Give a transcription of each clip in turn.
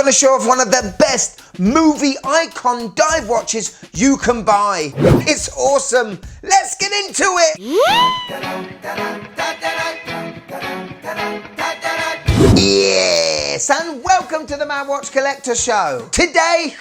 going to show off one of the best movie icon dive watches you can buy. It's awesome. Let's get into it. Yes, and welcome to the Mad Watch Collector Show. Today,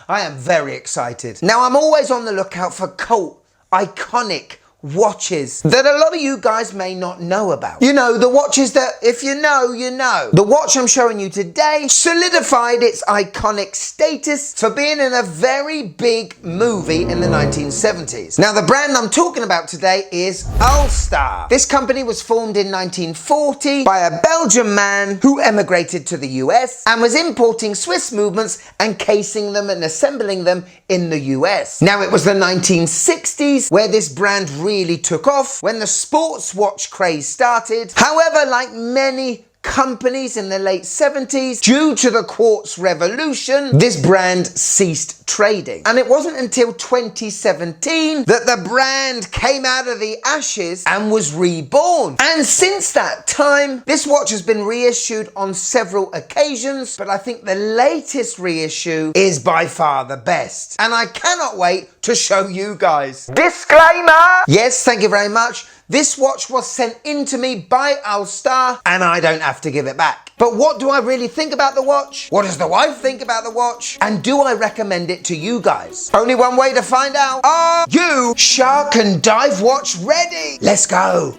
I am very excited. Now, I'm always on the lookout for cult, iconic watches that a lot of you guys may not know about. You know, the watches that if you know, you know. The watch I'm showing you today solidified its iconic status for being in a very big movie in the 1970s. Now, the brand I'm talking about today is Alsta. This company was formed in 1940 by a Belgian man who emigrated to the US and was importing Swiss movements and casing them and assembling them in the US. Now, it was the 1960s where this brand really took off, when the sports watch craze started. However, like many companies in the late 70s, due to the quartz revolution, this brand ceased trading. And it wasn't until 2017 that the brand came out of the ashes and was reborn. And since that time, this watch has been reissued on several occasions, but I think the latest reissue is by far the best. And I cannot wait to show you guys. Disclaimer! Yes, thank you very much. This watch was sent in to me by Alsta and I don't have to give it back. But what do I really think about the watch? What does the wife think about the watch? And do I recommend it to you guys? Only one way to find out. Are you shark and dive watch ready? Let's go.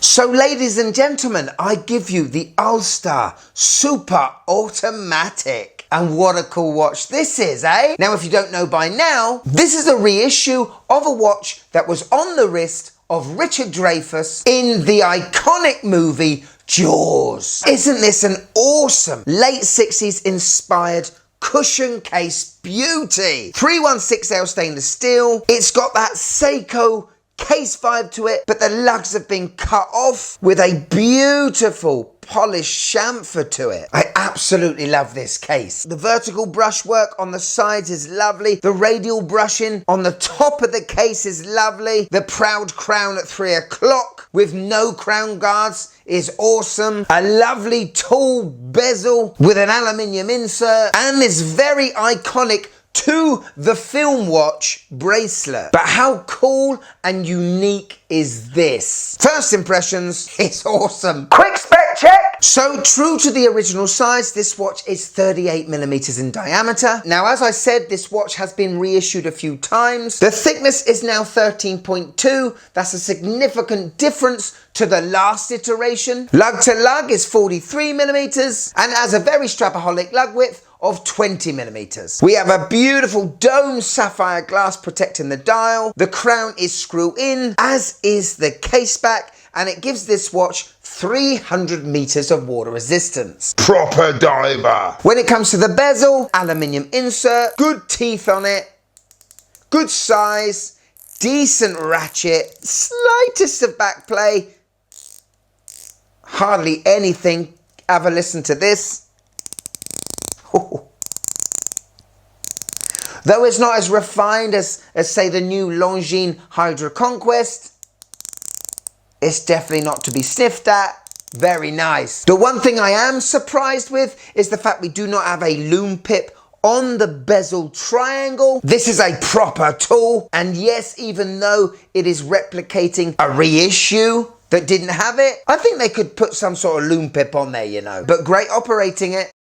So ladies and gentlemen, I give you the Alsta Superautomatic. And what a cool watch this is, eh? Now, if you don't know by now, this is a reissue of a watch that was on the wrist of Richard Dreyfuss in the iconic movie Jaws. Isn't this an awesome late 60s inspired cushion case beauty? 316L stainless steel. It's got that Seiko case vibe to it, but the lugs have been cut off with a beautiful polished chamfer to it. I absolutely love this case. The vertical brushwork on the sides is lovely. The radial brushing on the top of the case is lovely. The proud crown at 3 o'clock with no crown guards is awesome. A lovely tall bezel with an aluminium insert and this very iconic to the film watch bracelet. But how cool and unique is this? First impressions, it's awesome. Quick spec check. So true to the original size, this watch is 38mm in diameter. Now, as I said, this watch has been reissued a few times. The thickness is now 13.2. That's a significant difference to the last iteration. Lug to lug is 43mm and has a very strapaholic lug width of 20mm. We have a beautiful dome sapphire glass protecting the dial. The crown is screw in, as is the case back, and it gives this watch 300 meters of water resistance. Proper diver. When it comes to the bezel, aluminium insert, good teeth on it, good size, decent ratchet, slightest of back play, hardly anything. Have a listen to this. Though it's not as refined as say the new Longines Hydra Conquest, it's definitely not to be sniffed at. Very nice. The one thing I am surprised with is the fact we do not have a loom pip on the bezel triangle. This is a proper tool, and yes, even though it is replicating a reissue that didn't have it, I think they could put some sort of loom pip on there, you know. But great operating it.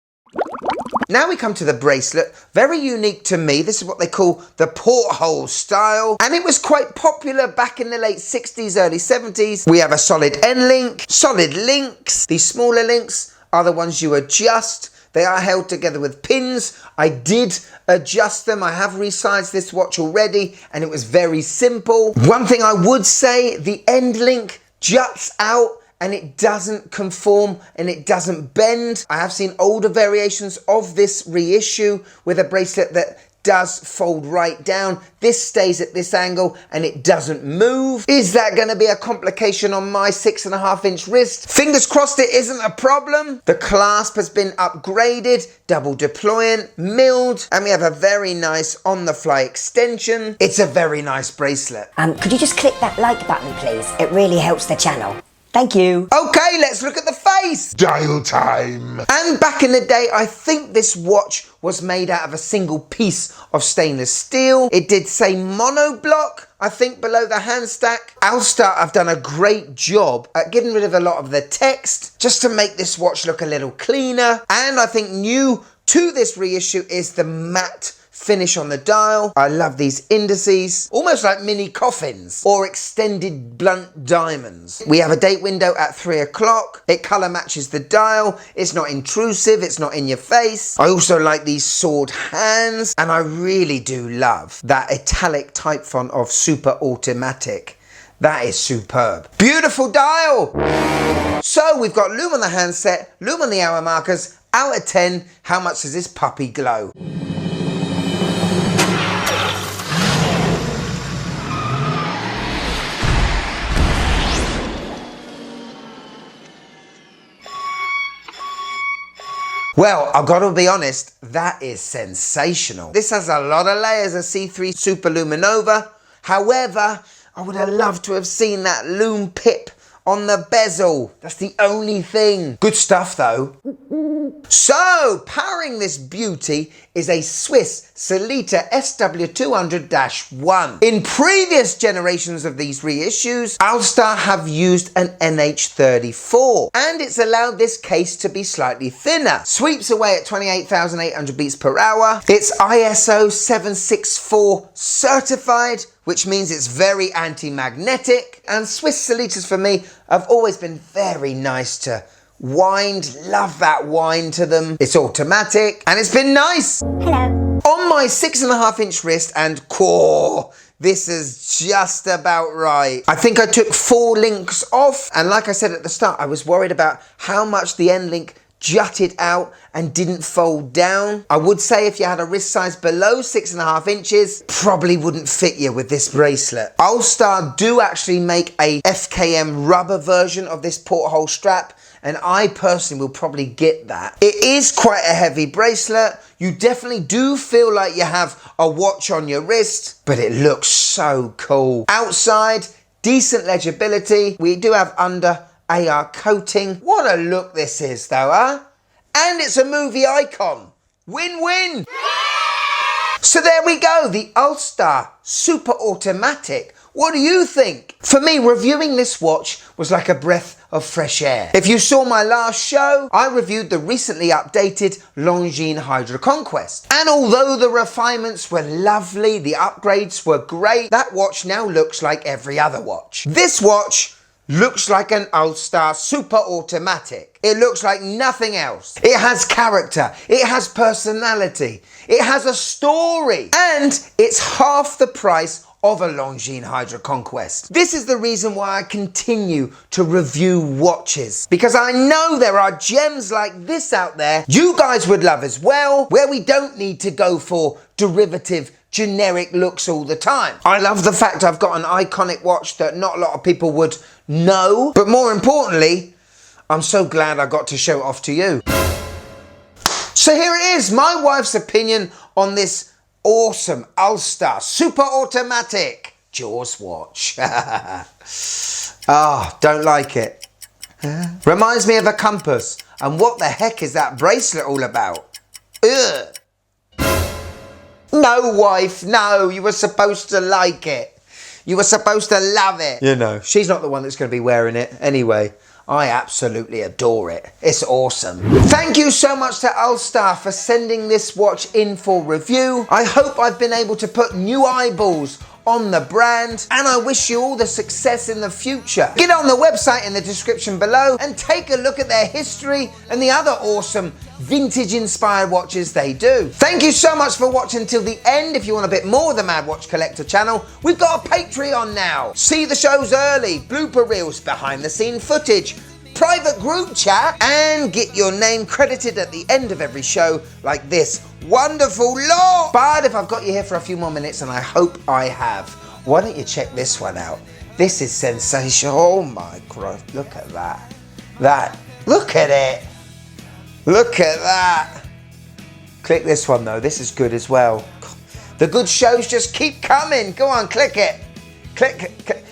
Now we come to the bracelet, very unique to me. This is what they call the porthole style, and it was quite popular back in the late 60s, early 70s. We have a solid end link, solid links. These smaller links are the ones you adjust. They are held together with pins. I did adjust them. I have resized this watch already, and it was very simple. One thing I would say, the end link juts out and it doesn't conform and it doesn't bend. I have seen older variations of this reissue with a bracelet that does fold right down. This stays at this angle and it doesn't move. Is that going to be a complication on my 6.5-inch wrist? Fingers crossed it isn't a problem. The clasp has been upgraded, double deployant, milled, and we have a very nice on-the-fly extension. It's a very nice bracelet. Could you just click that like button, please? It really helps the channel. Thank you. Okay, let's look at the face. Dial time. And back in the day, I think this watch was made out of a single piece of stainless steel. It did say monoblock, I think, below the hand stack. Alsta have done a great job at getting rid of a lot of the text just to make this watch look a little cleaner. And I think new to this reissue is the matte finish on the dial. I love these indices, almost like mini coffins or extended blunt diamonds. We have a date window at 3 o'clock. It color matches the dial. It's not intrusive. It's not in your face. I also like these sword hands, and I really do love that italic type font of Superautomatic. That is superb. Beautiful dial. So we've got lume on the handset, lume on the hour markers. Out of 10, how much does this puppy glow? Well, I've got to be honest, that is sensational. This has a lot of layers of C3 Super Luminova. However, I would have loved to have seen that lume pip on the bezel. That's the only thing. Good stuff though. So, powering this beauty is a Swiss Sellita SW200-1. In previous generations of these reissues, Alsta have used an NH34, and it's allowed this case to be slightly thinner. Sweeps away at 28,800 beats per hour. It's ISO 764 certified, which means it's very anti-magnetic, and Swiss Sellitas for me have always been very nice to wind. Love that wind to them. It's automatic and it's been nice. Hello. On my 6.5-inch wrist and core, this is just about right. I think I took 4 links off, and like I said at the start, I was worried about how much the end link jutted out and didn't fold down. I would say if you had a wrist size below 6.5 inches, probably wouldn't fit you with this bracelet. Alsta do actually make a FKM rubber version of this porthole strap, and I personally will probably get that. It is quite a heavy bracelet. You definitely do feel like you have a watch on your wrist, but it looks so cool. Outside, decent legibility. We do have under AR coating. What a look this is though, huh? And it's a movie icon. Win-win. So there we go, the Alsta Superautomatic. What do you think? For me, reviewing this watch was like a breath of fresh air. If you saw my last show, I reviewed the recently updated Longines Hydra Conquest. And although the refinements were lovely, the upgrades were great, that watch now looks like every other watch. This watch looks like an Alsta Superautomatic. It looks like nothing else. It has character. It has personality. It has a story. And it's half the price of a Longines Hydra Conquest. This is the reason why I continue to review watches, because I know there are gems like this out there you guys would love as well, where we don't need to go for derivative generic looks all the time. I love the fact I've got an iconic watch that not a lot of people would know, but more importantly, I'm so glad I got to show it off to you. So here it is, my wife's opinion on this awesome Alsta Superautomatic Jaws watch. Ah, don't like it. Reminds me of a compass. And what the heck is that bracelet all about? Ugh. No, wife, no, you were supposed to like it. You were supposed to love it. You know, she's not the one that's going to be wearing it anyway. I absolutely adore it. It's awesome. Thank you so much to Alsta for sending this watch in for review. I hope I've been able to put new eyeballs on the brand, and I wish you all the success in the future. Get on the website in the description below and take a look at their history and the other awesome vintage inspired watches they do. Thank you so much for watching till the end. If you want a bit more of the Mad Watch Collector channel, we've got a Patreon now. See the shows early, blooper reels, behind the scene footage, private group chat, and get your name credited at the end of every show like this wonderful lot. But if I've got you here for a few more minutes, and I hope I have, why don't you check this one out? This is sensational. Oh my God, look at that. Look at it. Look at that. Click this one though, this is good as well. The good shows just keep coming. Go on, click it. Click it.